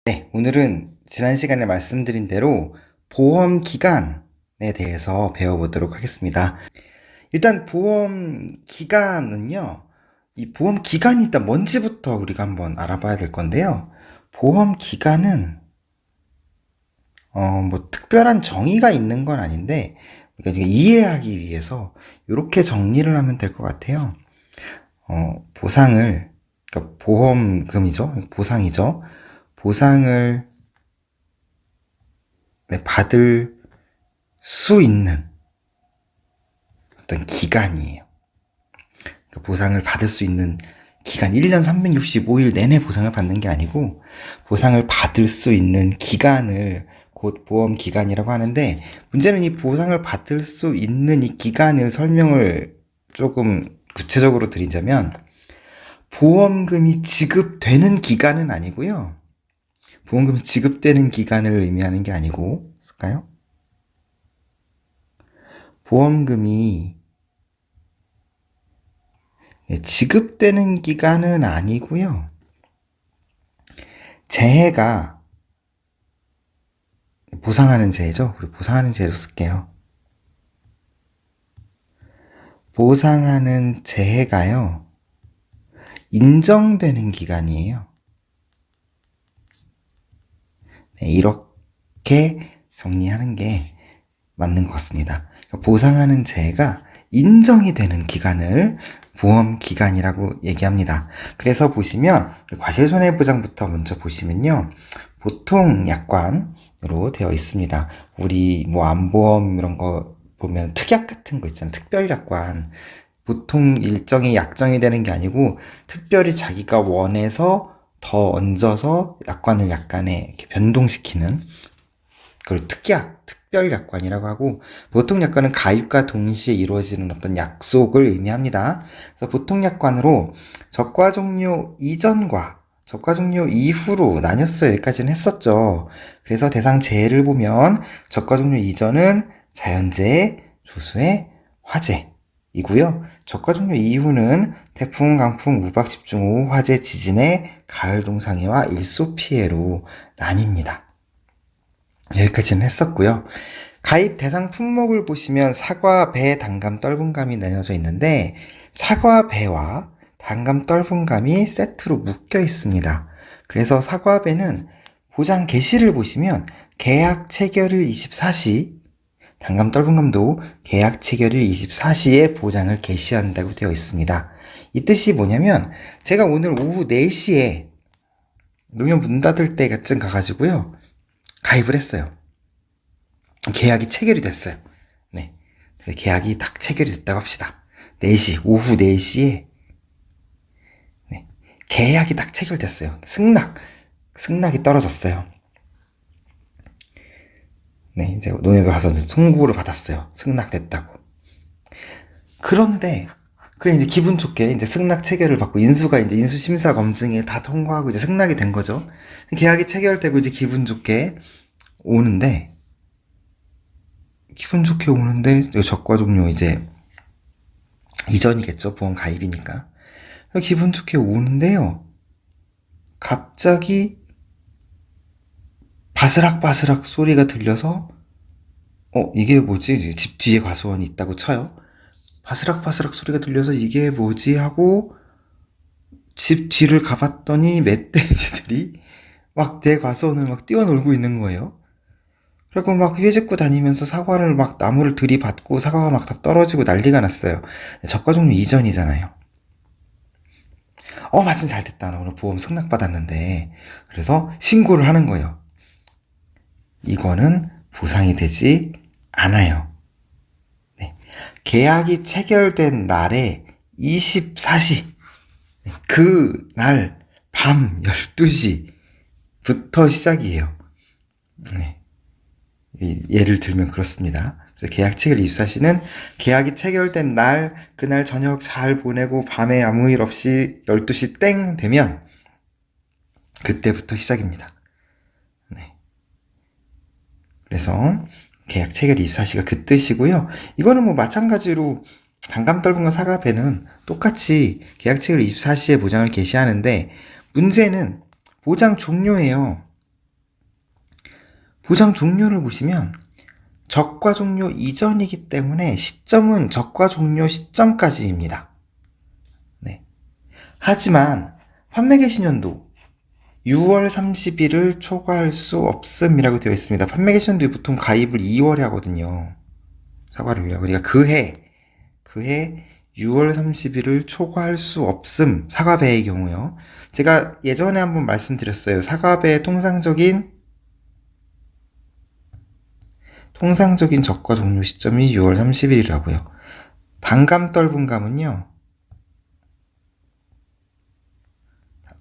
네, 오늘은 지난 시간에 말씀드린 대로 보험 기간에 대해서 배워보도록 하겠습니다. 일단 보험 기간은요, 이 보험 기간이 일단 뭔지부터 우리가 한번 알아봐야 될 건데요. 보험 기간은 뭐 특별한 정의가 있는 건 아닌데 우리가 지금 이해하기 위해서 이렇게 정리를 하면 될 것 같아요. 보상을, 그러니까 보험금이죠, 보상이죠. 보상을 받을 수 있는 어떤 기간이에요. 그 보상을 받을 수 있는 기간, 1년 365일 내내 보상을 받는 게 아니고 보상을 받을 수 있는 기간을 곧 보험 기간이라고 하는데, 문제는 이 보상을 받을 수 있는 이 기간을 설명을 조금 구체적으로 드리자면, 보험금이 지급되는 기간은 아니고요. 보험금이 지급되는 기간을 의미하는 게 아니고, 쓸까요? 보험금이 지급되는 기간은 아니고요. 재해가 보상하는 재해죠. 우리 보상하는 재해로 쓸게요. 보상하는 재해가요, 인정되는 기간이에요. 네, 이렇게 정리하는 게 맞는 것 같습니다. 보상하는 재해가 인정이 되는 기간을 보험 기간이라고 얘기합니다. 그래서 보시면 과실손해보장부터 먼저 보시면요, 보통 약관으로 되어 있습니다. 우리 뭐 암보험 이런 거 보면 특약 같은 거 있잖아요. 특별약관. 보통 일정이 약정이 되는 게 아니고 특별히 자기가 원해서 더 얹어서 약관을 약간의 이렇게 변동시키는 그걸 특별약관이라고 하고, 보통 약관은 가입과 동시에 이루어지는 어떤 약속을 의미합니다. 그래서 보통 약관으로 적과 종료 이전과 적과 종료 이후로 나뉘었어요. 여기까지는 했었죠. 그래서 대상 재해를 보면 적과 종료 이전은 자연재해, 조수해, 화재이고요. 적과 종료 이후는 태풍, 강풍, 우박, 집중호우, 화재, 지진해, 가을 동상해와 일소 피해로 나뉩니다. 여기까지는 했었고요. 가입 대상 품목을 보시면 사과, 배, 단감, 떫은감이 나뉘어져 있는데, 사과, 배와 단감, 떫은감이 세트로 묶여 있습니다. 그래서 사과, 배는 보장 개시를 보시면 계약 체결일 24시, 단감, 떫은감도 계약 체결일 24시에 보장을 개시한다고 되어 있습니다. 이 뜻이 뭐냐면, 제가 오늘 오후 4시에 농협 문 닫을 때쯤 가가지고요, 가입을 했어요. 계약이 체결이 됐어요. 네. 계약이 딱 체결이 됐다고 합시다. 4시, 오후 4시에, 네. 계약이 딱 체결됐어요. 승낙이 떨어졌어요. 네, 이제 농협에 가서 송고를 받았어요. 승낙됐다고. 그런데, 그래, 이제 기분 좋게 이제 승낙 체결을 받고 인수가 이제 인수심사 검증에 다 통과하고 이제 승낙이 된 거죠. 계약이 체결되고 이제 기분 좋게 오는데, 적과 종료 이제 이전이겠죠. 보험 가입이니까. 기분 좋게 오는데요, 갑자기 바스락바스락 소리가 들려서, 이게 뭐지? 집 뒤에 과수원이 있다고 쳐요. 바스락바스락 소리가 들려서 이게 뭐지 하고 집 뒤를 가봤더니 멧돼지들이 막 내 과수원을 막 뛰어놀고 있는 거예요. 그리고 막 휘젓고 다니면서 사과를 막 나무를 들이받고 사과가 막 다 떨어지고 난리가 났어요. 저가 종류 이전이잖아요. 마침 잘 됐다. 나 오늘 보험 승낙받았는데. 그래서 신고를 하는 거예요. 이거는 보상이 되지 않아요. 네. 계약이 체결된 날에 24시, 그날 밤 12시부터 시작이에요. 네. 예를 들면 그렇습니다. 그래서 계약 체결 24시는 계약이 체결된 날, 그날 저녁 잘 보내고 밤에 아무 일 없이 12시 땡 되면 그때부터 시작입니다. 네. 그래서 계약 체결 24시가 그 뜻이고요. 이거는 뭐 마찬가지로 단감 떫은감 사과 배는 똑같이 계약 체결 24시에 보장을 개시하는데, 문제는 보장 종료예요. 보장 종료를 보시면 적과 종료 이전이기 때문에 시점은 적과 종료 시점까지입니다. 네. 하지만 판매 개시년도 6월 30일을 초과할 수 없음이라고 되어 있습니다. 판매 개시년도에 보통 가입을 2월에 하거든요. 사과를 위하여. 그러니까 그해 6월 30일을 초과할 수 없음. 사과배의 경우요. 제가 예전에 한번 말씀드렸어요. 사과배의 통상적인 적과 종료 시점이 6월 30일이라고요. 단감 떨분감은요.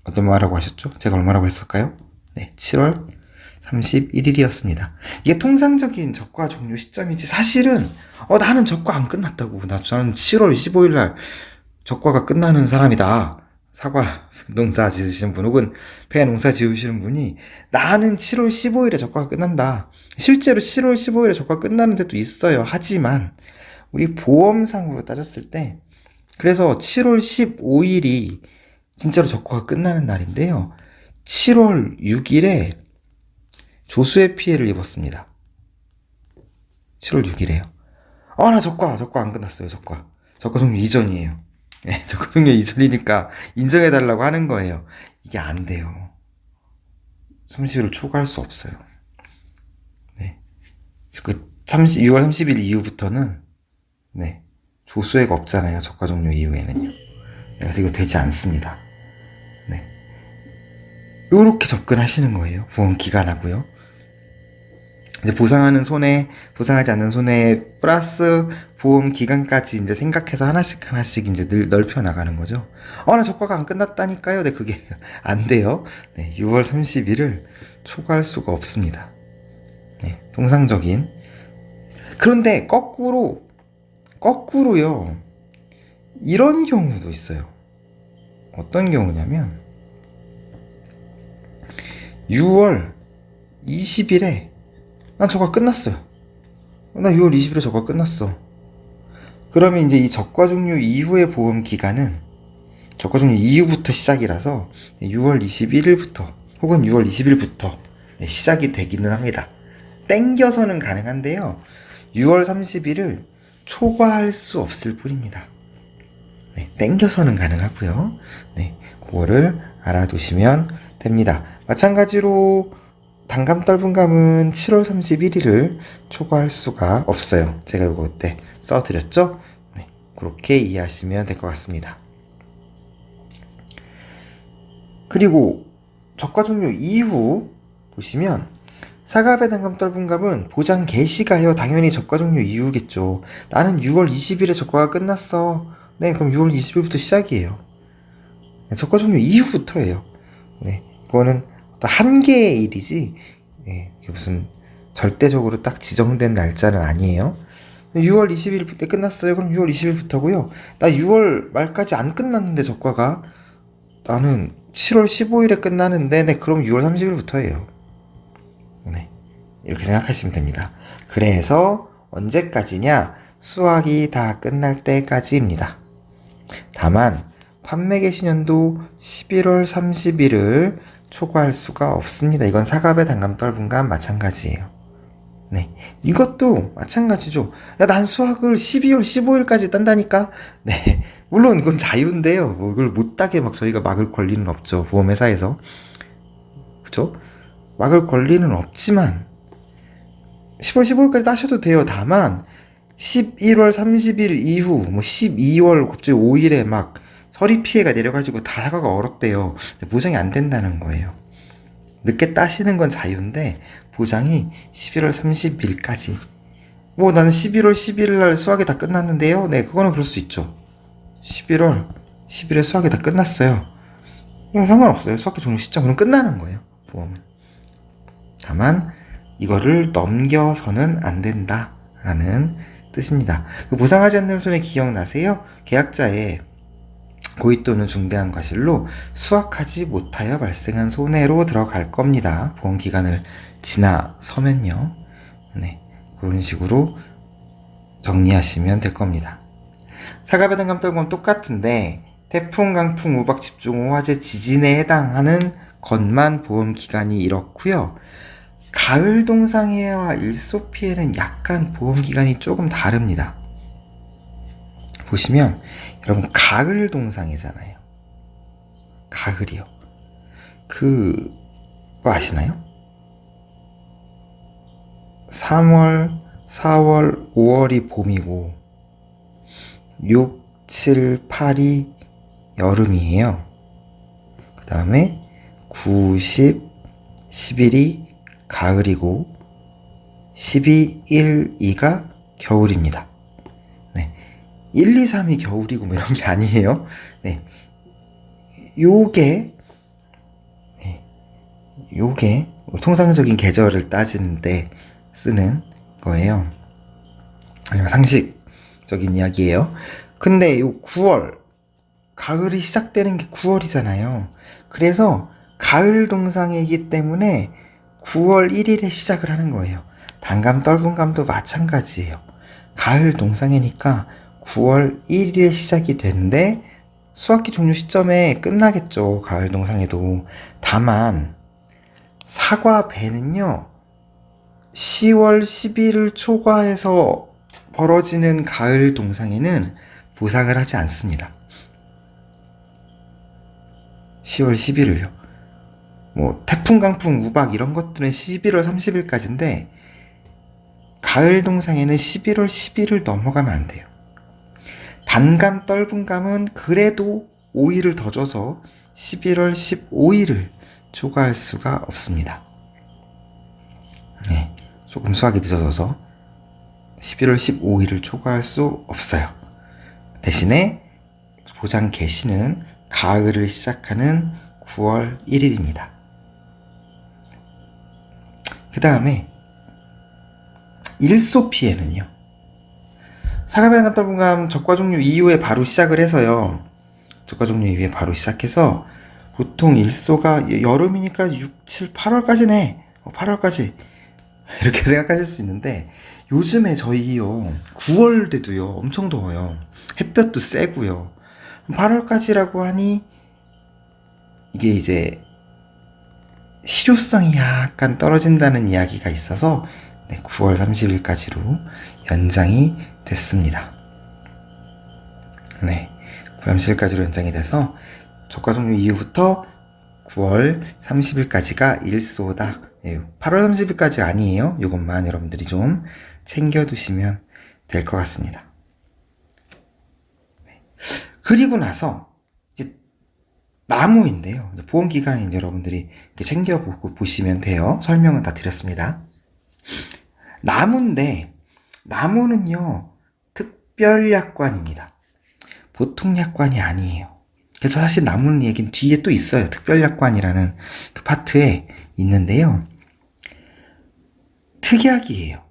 어떤 말하고 하셨죠? 제가 얼마라고 했을까요? 네, 7월 31일이었습니다. 이게 통상적인 적과 종료 시점이지 사실은 나는 적과 안 끝났다고. 저는 7월 25일 날 적과가 끝나는 사람이다. 사과 농사 지으시는 분 혹은 배 농사 지으시는 분이 나는 7월 15일에 적과가 끝난다. 실제로 7월 15일에 적과가 끝나는 데도 있어요. 하지만 우리 보험상으로 따졌을 때 그래서 7월 15일이 진짜로 적과가 끝나는 날인데요. 7월 6일에 조수의 피해를 입었습니다. 7월 6일에요. 나 적과 안 끝났어요. 적과 종료 이전이에요. 네, 적과 종료 이전이니까 인정해달라고 하는 거예요. 이게 안 돼요. 30일을 초과할 수 없어요. 네. 6월 30일 이후부터는 네, 조수혜가 없잖아요. 적과 종료 이후에는요. 그래서 이거 되지 않습니다. 네. 요렇게 접근하시는 거예요. 보험 기간하고요. 이제 보상하지 않는 손해 플러스 보험 기간까지 이제 생각해서 하나씩 이제 늘 넓혀 나가는 거죠. 나 적과가 안 끝났다니까요. 네, 그게 안 돼요. 네, 6월 30일을 초과할 수가 없습니다. 네, 통상적인. 그런데 거꾸로요. 이런 경우도 있어요. 어떤 경우냐면 6월 20일에 난 적과 끝났어요. 나 6월 20일에 적과 끝났어. 그러면 이제 이 적과 종료 이후의 보험 기간은 적과 종료 이후부터 시작이라서 6월 21일부터 혹은 6월 20일부터 시작이 되기는 합니다. 땡겨서는 가능한데요. 6월 30일을 초과할 수 없을 뿐입니다. 네, 땡겨서는 가능하고요. 네, 그거를 알아두시면 됩니다. 마찬가지로 단감 떨분감은 7월 31일을 초과할 수가 없어요. 제가 이거 그때 써드렸죠? 네, 그렇게 이해하시면 될 것 같습니다. 그리고 적과 종료 이후 보시면 사과배 단감 떨분감은 보장 개시가요. 당연히 적과 종료 이후겠죠. 나는 6월 20일에 적과가 끝났어. 네, 그럼 6월 20일부터 시작이에요. 네, 적과 종료 이후부터예요. 네, 그거는 한 개의 일이지, 네, 무슨 절대적으로 딱 지정된 날짜는 아니에요. 6월 20일 때 끝났어요. 그럼 6월 20일부터고요. 나 6월 말까지 안 끝났는데 적과가 나는 7월 15일에 끝나는데 네, 그럼 6월 30일부터예요. 네, 이렇게 생각하시면 됩니다. 그래서 언제까지냐? 수확이 다 끝날 때까지입니다. 다만 판매 개시년도 11월 30일을 초과할 수가 없습니다. 이건 사과배 단감 떨분감 마찬가지예요. 네, 이것도 마찬가지죠. 난 수학을 12월 15일까지 딴다니까? 네, 물론 이건 자유인데요. 이걸 못 따게 막 저희가 막을 권리는 없죠. 보험회사에서. 그쵸? 막을 권리는 없지만 10월 15일까지 따셔도 돼요. 다만 11월 30일 이후 12월 갑자기 5일에 막 서리 피해가 내려가지고 다 사과가 얼었대요. 보장이 안 된다는 거예요. 늦게 따시는 건 자유인데 보장이 11월 30일까지. 나는 11월 10일 날 수학이 다 끝났는데요. 네, 그거는 그럴 수 있죠. 11월 10일에 수학이 다 끝났어요. 상관없어요. 수학기 종료 시점으로 끝나는 거예요. 보험은. 다만 이거를 넘겨서는 안 된다라는 뜻입니다. 보상하지 않는 손해 기억나세요? 계약자의 고의 또는 중대한 과실로 수확하지 못하여 발생한 손해로 들어갈 겁니다. 보험 기간을 지나서면요. 네, 그런 식으로 정리하시면 될 겁니다. 사과배 단감 떨건 똑같은데 태풍, 강풍, 우박, 집중호우, 화재, 지진에 해당하는 것만 보험 기간이 이렇고요. 가을 동상해와 일소 피해는 약간 보험 기간이 조금 다릅니다. 보시면 여러분 가을 동상이잖아요. 가을이요. 그거 아시나요? 3월, 4월, 5월이 봄이고 6, 7, 8이 여름이에요. 그 다음에 9, 10, 11이 가을이고 12, 1, 2가 겨울입니다. 네. 1, 2, 3이 겨울이고 뭐 이런 게 아니에요. 네. 요게 통상적인 계절을 따지는데 쓰는 거예요. 아니면 상식적인 이야기예요. 근데 요 9월, 가을이 시작되는 게 9월이잖아요. 그래서 가을 동상이기 때문에 9월 1일에 시작을 하는 거예요. 단감, 떨분감도 마찬가지예요. 가을 동상이니까 9월 1일에 시작이 되는데 수학기 종료 시점에 끝나겠죠. 가을 동상에도. 다만 사과 배는요 10월 11일 초과해서 벌어지는 가을 동상에는 보상을 하지 않습니다. 10월 11일요. 뭐 태풍, 강풍, 우박 이런 것들은 11월 30일까지인데 가을 동상에는 11월 10일을 넘어가면 안 돼요. 단감, 떨분감은 그래도 5일을 더 줘서 11월 15일을 초과할 수가 없습니다. 네, 조금 수학이 늦어져서 11월 15일을 초과할 수 없어요. 대신에 보장 개시는 가을을 시작하는 9월 1일입니다. 그 다음에 일소 피해는요. 사과배나 떨분감 적과 종료 이후에 바로 시작을 해서요. 적과 종료 이후에 바로 시작해서 보통 일소가 여름이니까 6, 7, 8월까지네. 8월까지 이렇게 생각하실 수 있는데 요즘에 저희요 9월 돼도요 엄청 더워요. 햇볕도 세고요. 8월까지라고 하니 이게 이제 실효성이 약간 떨어진다는 이야기가 있어서 9월 30일까지로 연장이 됐습니다. 네, 9월 30일까지로 연장이 돼서 적과 종료 이후부터 9월 30일까지가 일소다. 8월 30일까지 아니에요. 이것만 여러분들이 좀 챙겨두시면 될 것 같습니다. 네. 그리고 나서 이제 나무인데요. 보험기간인 여러분들이 챙겨보고 보시면 돼요. 설명은 다 드렸습니다. 나무인데 나무는요 특별약관입니다. 보통 약관이 아니에요. 그래서 사실 나무는 얘기는 뒤에 또 있어요. 특별약관이라는 그 파트에 있는데요. 특약이에요.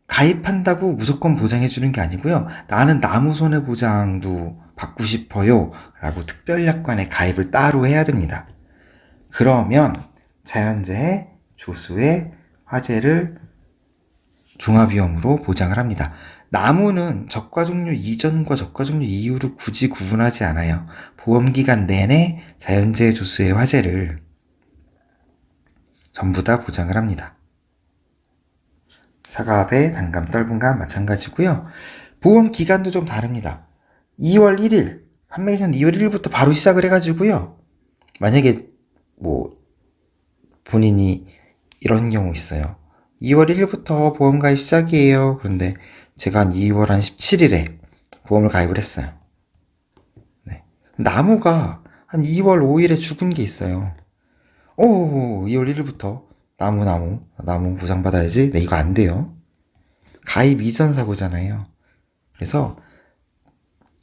가입한다고 무조건 보장해주는 게 아니고요. 나는 나무 손해보장도 받고 싶어요 라고 특별약관에 가입을 따로 해야 됩니다. 그러면 자연재해, 조수의 화재를 종합위험으로 보장을 합니다. 나무는 적과 종료 이전과 적과 종료 이후를 굳이 구분하지 않아요. 보험기간 내내 자연재해, 조수의 화재를 전부 다 보장을 합니다. 사과배, 단감, 떨분감 마찬가지고요. 보험기간도 좀 다릅니다. 2월 1일, 판매 전 2월 1일부터 바로 시작을 해가지고요. 만약에 뭐 본인이 이런 경우 있어요. 2월 1일부터 보험 가입 시작이에요. 그런데 제가 한 2월 한 17일에 보험을 가입을 했어요. 네. 나무가 한 2월 5일에 죽은 게 있어요. 2월 1일부터 나무 보상받아야지. 네, 이거 안 돼요. 가입 이전 사고잖아요. 그래서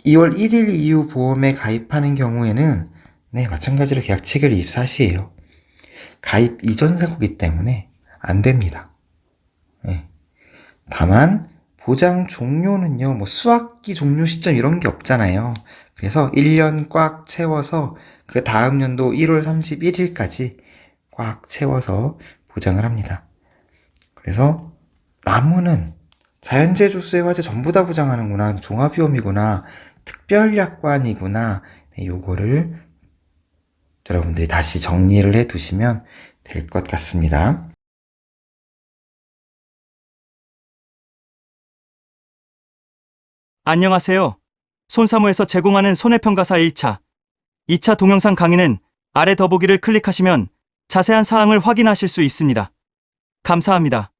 2월 1일 이후 보험에 가입하는 경우에는 네, 마찬가지로 계약 체결 24시예요. 가입 이전 사고이기 때문에 안 됩니다. 네. 다만 보장 종료는요, 뭐 수학기 종료 시점 이런 게 없잖아요. 그래서 1년 꽉 채워서 그 다음 연도 1월 31일까지 꽉 채워서 보장을 합니다. 그래서 나무는 자연재해, 조수의 화재 전부 다 보장하는구나, 종합위험이구나, 특별약관이구나, 네, 요거를 여러분들이 다시 정리를 해 두시면 될 것 같습니다. 안녕하세요. 손사무에서 제공하는 손해평가사 1차, 2차 동영상 강의는 아래 더보기를 클릭하시면 자세한 사항을 확인하실 수 있습니다. 감사합니다.